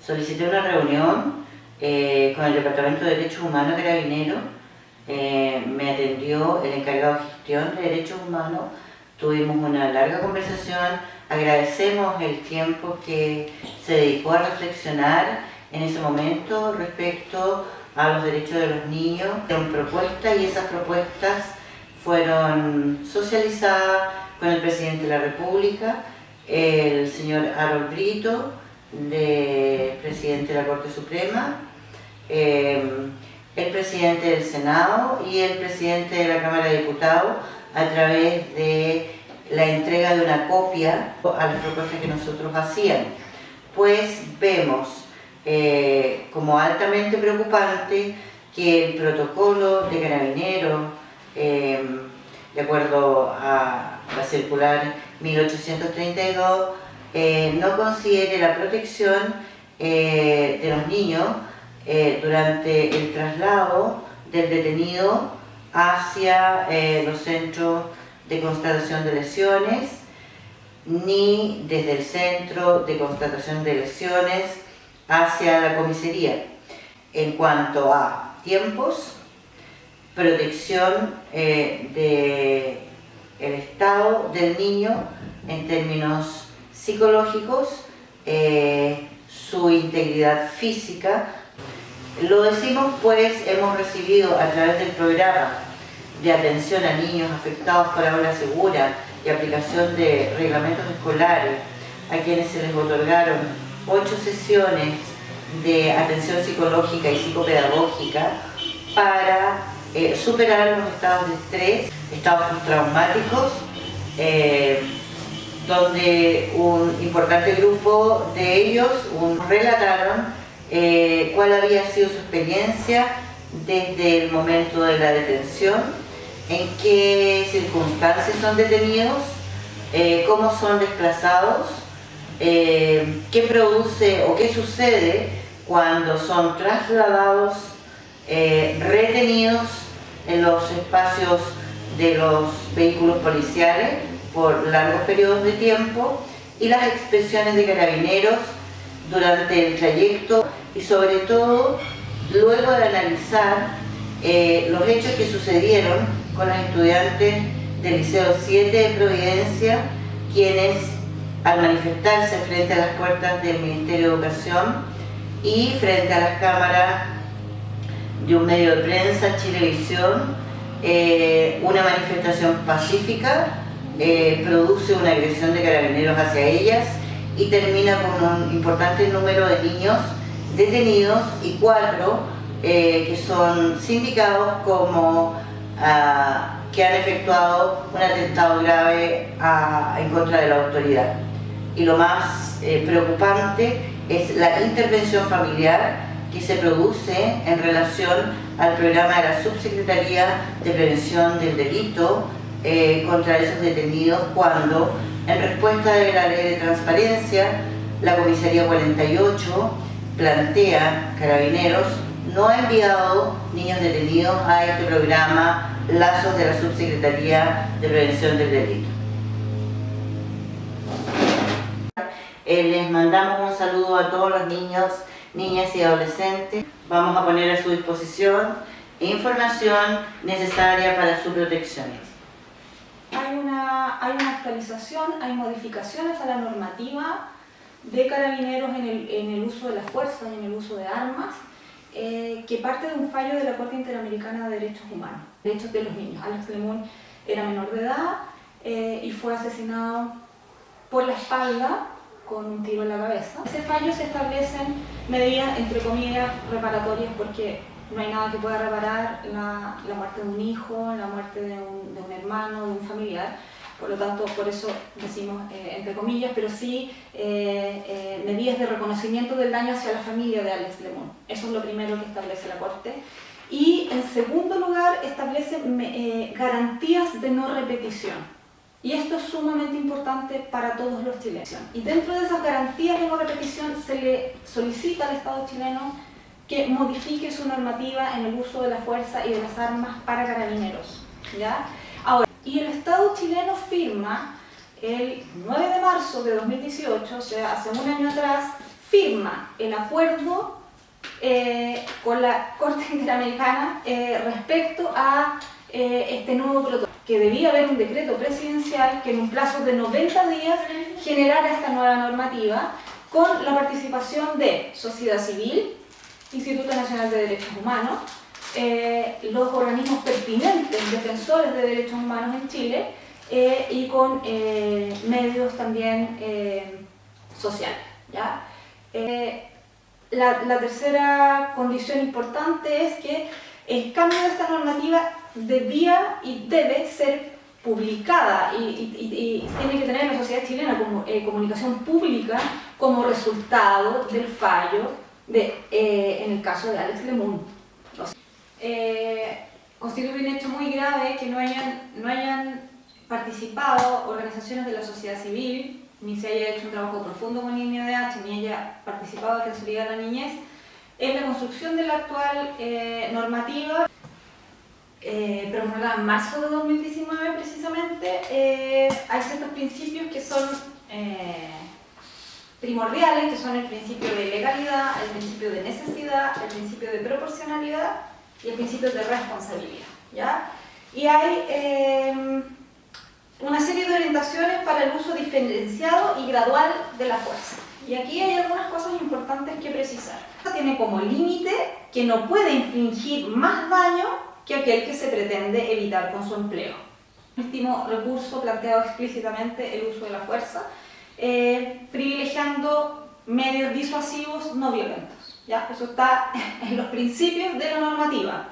solicité una reunión con el Departamento de Derechos Humanos de Carabineros. Me atendió el encargado de gestión de derechos humanos, tuvimos una larga conversación, agradecemos el tiempo que se dedicó a reflexionar en ese momento respecto a los derechos de los niños. Fueron propuestas y esas propuestas fueron socializadas con el presidente de la República, el señor Harold Brito, presidente de la Corte Suprema, el presidente del Senado y el presidente de la Cámara de Diputados, a través de la entrega de una copia a las propuestas que nosotros hacíamos. Pues vemos como altamente preocupante que el protocolo de Carabineros, de acuerdo a la circular 1832, no considere la protección de los niños durante el traslado del detenido hacia los centros de constatación de lesiones, ni desde el centro de constatación de lesiones hacia la comisaría. En cuanto a tiempos, protección del estado del niño en términos psicológicos, su integridad física. Lo decimos pues hemos recibido a través del programa de atención a niños afectados por aula segura y aplicación de reglamentos escolares, a quienes se les otorgaron 8 sesiones de atención psicológica y psicopedagógica para superar los estados de estrés, estados postraumáticos, donde un importante grupo de ellos relataron cuál había sido su experiencia desde el momento de la detención, en qué circunstancias son detenidos, cómo son desplazados, qué produce o qué sucede cuando son trasladados, retenidos en los espacios de los vehículos policiales por largos periodos de tiempo, y las expresiones de Carabineros durante el trayecto, y sobre todo luego de analizar los hechos que sucedieron con los estudiantes del Liceo 7 de Providencia, quienes al manifestarse frente a las puertas del Ministerio de Educación y frente a las cámaras de un medio de prensa, Chilevisión, una manifestación pacífica produce una agresión de Carabineros hacia ellas y termina con un importante número de niños detenidos y 4 que son sindicados como que han efectuado un atentado grave en contra de la autoridad. Y lo más preocupante es la intervención familiar que se produce en relación al programa de la Subsecretaría de Prevención del Delito contra esos detenidos, cuando, en respuesta de la Ley de Transparencia, la Comisaría 48 plantea Carabineros no ha enviado niños detenidos a este programa Lazos de la Subsecretaría de Prevención del Delito. Les mandamos un saludo a todos los niños, niñas y adolescentes. Vamos a poner a su disposición información necesaria para su protección. Hay una actualización, hay modificaciones a la normativa de Carabineros en el uso de la fuerza y en el uso de armas, que parte de un fallo de la Corte Interamericana de Derechos Humanos, derechos de los niños. Alex Lemon era menor de edad y fue asesinado por la espalda con un tiro en la cabeza. En ese fallo se establecen medidas, entre comillas, reparatorias, porque no hay nada que pueda reparar la muerte de un hijo, la muerte de un hermano, de un familiar. Por lo tanto, por eso decimos entre comillas, pero sí medidas de reconocimiento del daño hacia la familia de Alex Lemon. Eso es lo primero que establece la Corte. Y en segundo lugar, establece garantías de no repetición. Y esto es sumamente importante para todos los chilenos. Y dentro de esas garantías de no repetición se le solicita al Estado chileno que modifique su normativa en el uso de la fuerza y de las armas para Carabineros, ¿ya? Ahora, y el Estado chileno firma el 9 de marzo de 2018, o sea, hace un año atrás, firma el acuerdo con la Corte Interamericana respecto a este nuevo protocolo, que debía haber un decreto presidencial que en un plazo de 90 días generara esta nueva normativa con la participación de sociedad civil, Instituto Nacional de Derechos Humanos, los organismos pertinentes, defensores de derechos humanos en Chile, y con medios también sociales, ¿ya? La tercera condición importante es que el cambio de esta normativa debía y debe ser publicada y tiene que tener la sociedad chilena como comunicación pública como resultado del fallo en el caso de Alex Lemun. Constituye un hecho muy grave que no hayan participado organizaciones de la sociedad civil, ni se haya hecho un trabajo profundo con INDH, ni haya participado de Defensoría de la Niñez en la construcción de la actual normativa, promulgada en marzo de 2019 precisamente. Hay ciertos principios que son primordiales, que son el principio de legalidad, el principio de necesidad, el principio de proporcionalidad y el principio de responsabilidad, ¿ya? Y hay una serie de orientaciones para el uso diferenciado y gradual de la fuerza. Y aquí hay algunas cosas importantes que precisar. Tiene como límite que no puede infligir más daño que aquel que se pretende evitar con su empleo. Último recurso planteado explícitamente el uso de la fuerza, privilegiando medios disuasivos no violentos, ¿ya? Eso está en los principios de la normativa.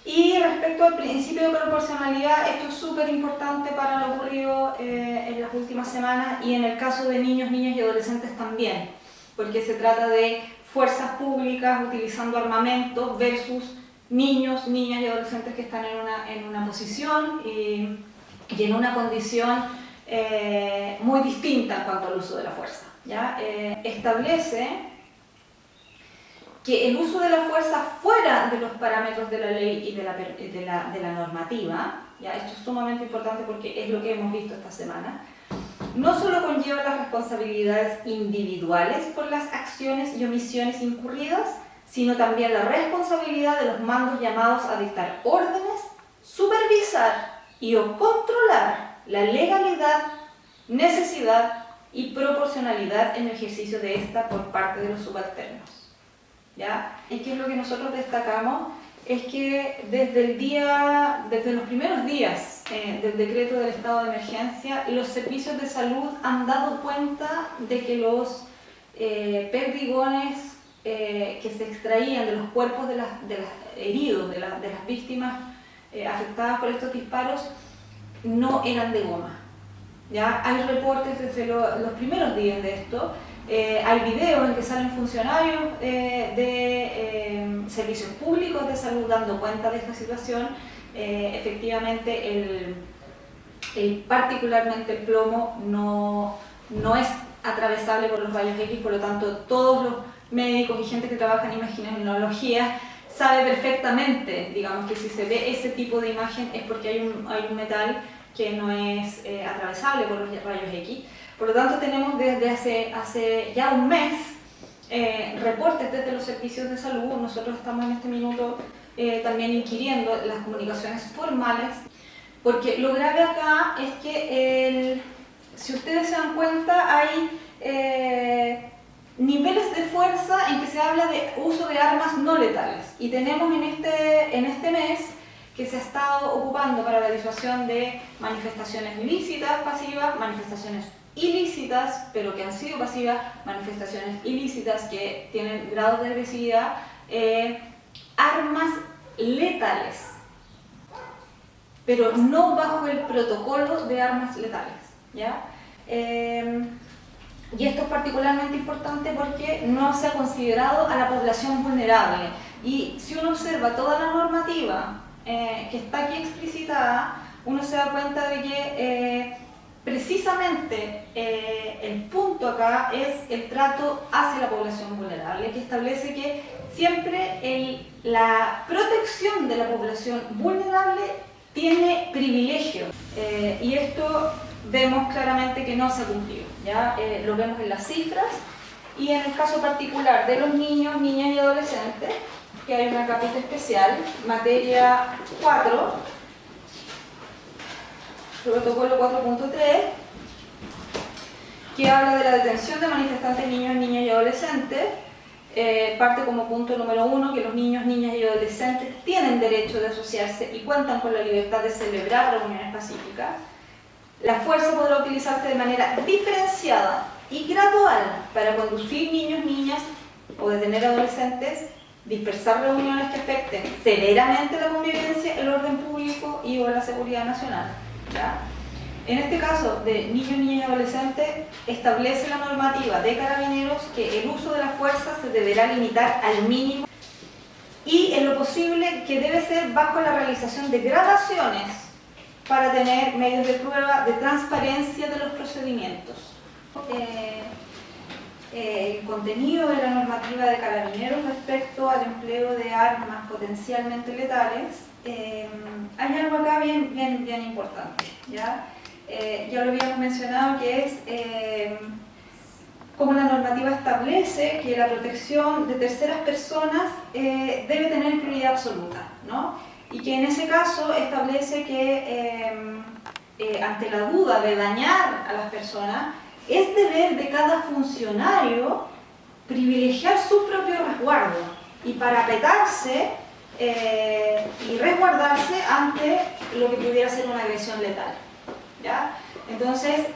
Y respecto al principio de proporcionalidad, esto es súper importante para lo ocurrido en las últimas semanas y en el caso de niños, niñas y adolescentes también, porque se trata de fuerzas públicas utilizando armamento versus niños, niñas y adolescentes que están en una posición y en una condición muy distinta en cuanto al uso de la fuerza, ¿ya? Establece que el uso de la fuerza fuera de los parámetros de la ley y de la normativa, ¿ya? Esto es sumamente importante porque es lo que hemos visto esta semana, no solo conlleva las responsabilidades individuales por las acciones y omisiones incurridas, sino también la responsabilidad de los mandos llamados a dictar órdenes, supervisar y o controlar la legalidad, necesidad y proporcionalidad en el ejercicio de esta por parte de los subalternos, ¿ya? Y que es lo que nosotros destacamos es que desde los primeros días del decreto del estado de emergencia, los servicios de salud han dado cuenta de que los perdigones que se extraían de los cuerpos de los heridos, de las víctimas afectadas por estos disparos, no eran de goma, ¿ya? Hay reportes desde los primeros días de esto. Hay videos en que salen funcionarios de servicios públicos de salud dando cuenta de esta situación. Efectivamente, particularmente el plomo no es atravesable por los rayos X, por lo tanto todos los médicos y gente que trabaja en imagenología sabe perfectamente, digamos, que si se ve ese tipo de imagen es porque hay un metal que no es atravesable por los rayos X. Por lo tanto, tenemos desde hace ya un mes reportes desde los servicios de salud. Nosotros estamos en este minuto también inquiriendo las comunicaciones formales, porque lo grave acá es que, si ustedes se dan cuenta, hay niveles de fuerza en que se habla de uso de armas no letales. Y tenemos en este mes que se ha estado ocupando para la disuasión de manifestaciones ilícitas, pasivas, manifestaciones ilícitas, pero que han sido pasivas, manifestaciones ilícitas que tienen grados de agresividad, armas letales, pero no bajo el protocolo de armas letales, ¿ya? Y esto es particularmente importante porque no se ha considerado a la población vulnerable. Y si uno observa toda la normativa que está aquí explicitada, uno se da cuenta de que precisamente el punto acá es el trato hacia la población vulnerable, que establece que siempre la protección de la población vulnerable tiene privilegio, y esto vemos claramente que no se ha cumplido, ¿ya? Lo vemos en las cifras Y en el caso particular de los niños, niñas y adolescentes, que hay una capita especial, materia 4, protocolo 4.3, que habla de la detención de manifestantes niños, niñas y adolescentes. Parte como punto número 1 que los niños, niñas y adolescentes tienen derecho de asociarse y cuentan con la libertad de celebrar reuniones pacíficas. La fuerza podrá utilizarse de manera diferenciada y gradual para conducir niños, niñas o detener adolescentes, dispersar reuniones que afecten severamente la convivencia, el orden público y o la seguridad nacional. ¿Ya? En este caso de niños, niñas y adolescentes, establece la normativa de Carabineros que el uso de la fuerza se deberá limitar al mínimo y en lo posible que debe ser bajo la realización de grabaciones para tener medios de prueba de transparencia de los procedimientos. El contenido de la normativa de Carabineros respecto al empleo de armas potencialmente letales, hay algo acá bien importante, ¿ya? Ya lo habíamos mencionado, que es como la normativa establece que la protección de terceras personas debe tener prioridad absoluta, ¿no? Y que en ese caso establece que ante la duda de dañar a las personas, es deber de cada funcionario privilegiar su propio resguardo y parapetarse y resguardarse ante lo que pudiera ser una agresión letal. ¿Ya? Entonces,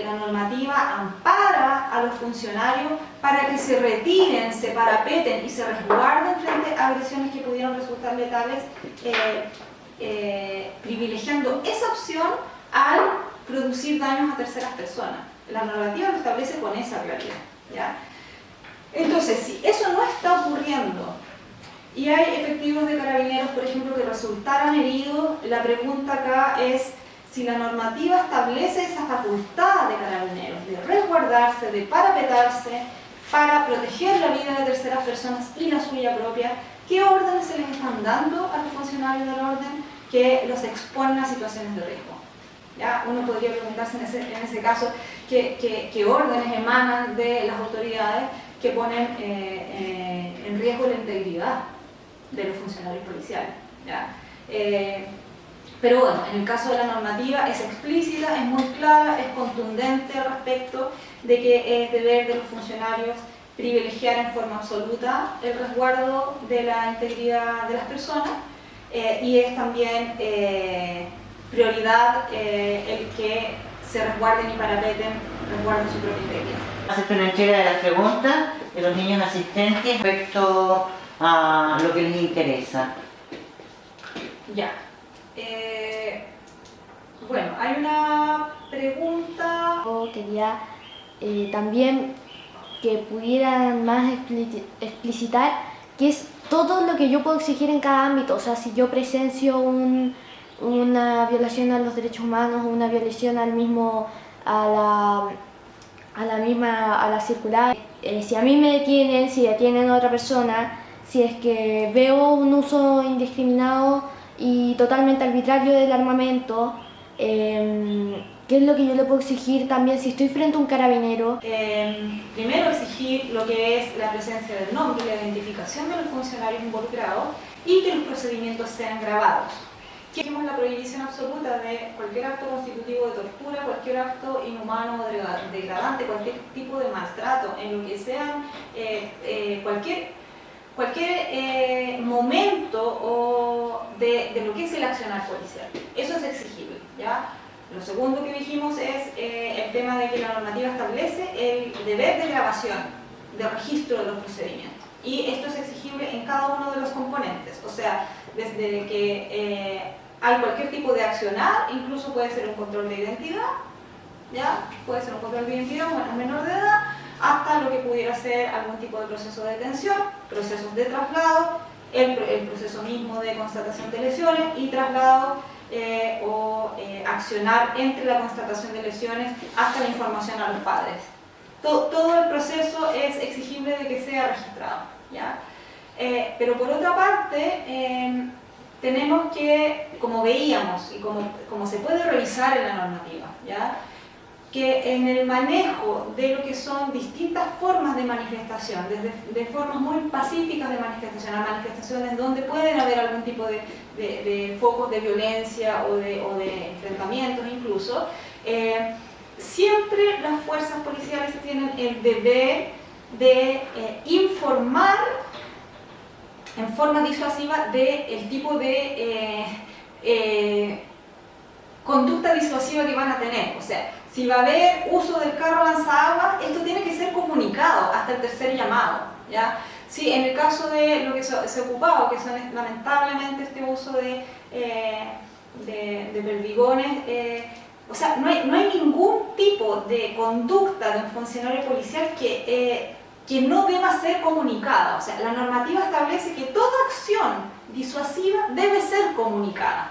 la normativa ampara a los funcionarios para que se retiren, se parapeten y se resguarden frente a agresiones que pudieran resultar letales, privilegiando esa opción al producir daños a terceras personas. La normativa lo establece con esa realidad, ¿ya? Entonces, si eso no está ocurriendo y hay efectivos de Carabineros, por ejemplo, que resultaran heridos, la pregunta acá es si la normativa establece esa facultad de Carabineros de resguardarse, de parapetarse para proteger la vida de terceras personas y la suya propia. ¿Qué órdenes se les están dando a los funcionarios del orden que los exponen a situaciones de riesgo? ¿Ya? Uno podría preguntarse en ese caso qué órdenes emanan de las autoridades que ponen en riesgo la integridad de los funcionarios policiales. ¿Ya? Pero bueno, en el caso de la normativa es explícita, es muy clara, es contundente al respecto de que es deber de los funcionarios privilegiar en forma absoluta el resguardo de la integridad de las personas y es también prioridad el que se resguarden y parapeten, resguarden su propia integridad. Acepto una entrega de las preguntas de los niños asistentes respecto a lo que les interesa. Ya. Bueno, hay una pregunta. Yo quería también que pudieran más explicitar qué es todo lo que yo puedo exigir en cada ámbito. O sea, si yo presencio una violación a los derechos humanos, una violación a la circular, si a mí me detienen, si detienen a otra persona, si es que veo un uso indiscriminado y totalmente arbitrario del armamento, ¿qué es lo que yo le puedo exigir también si estoy frente a un carabinero? Primero exigir lo que es la presencia del nombre y la identificación de los funcionarios involucrados y que los procedimientos sean grabados. Tenemos la prohibición absoluta de cualquier acto constitutivo de tortura, cualquier acto inhumano o degradante, cualquier tipo de maltrato, en lo que sean cualquier momento de lo que es el accionar policial. Eso es exigible, ¿ya? Lo segundo que dijimos es el tema de que la normativa establece el deber de grabación, de registro de los procedimientos. Y esto es exigible en cada uno de los componentes, o sea, desde que hay cualquier tipo de accionar, incluso puede ser un control de identidad, ¿ya? Puede ser un control de identidad a un menor de edad, hasta lo que pudiera ser algún tipo de proceso de detención, procesos de traslado, el proceso mismo de constatación de lesiones y traslado accionar entre la constatación de lesiones hasta la información a los padres. Todo el proceso es exigible de que sea registrado, ¿ya? Pero por otra parte, tenemos que, como veíamos y como se puede revisar en la normativa, ¿ya? que en el manejo de lo que son distintas formas de manifestación, desde de formas muy pacíficas de manifestación a manifestaciones donde pueden haber algún tipo de focos de violencia o de enfrentamientos incluso, siempre las fuerzas policiales tienen el deber de informar en forma disuasiva del tipo de conducta disuasiva que van a tener. O sea, si va a haber uso del carro lanzaagua, esto tiene que ser comunicado hasta el tercer llamado, ¿ya? Sí, en el caso de lo que se ha ocupado, que son lamentablemente este uso de perdigones, o sea, no hay ningún tipo de conducta de un funcionario policial que no deba ser comunicada. O sea, la normativa establece que toda acción disuasiva debe ser comunicada.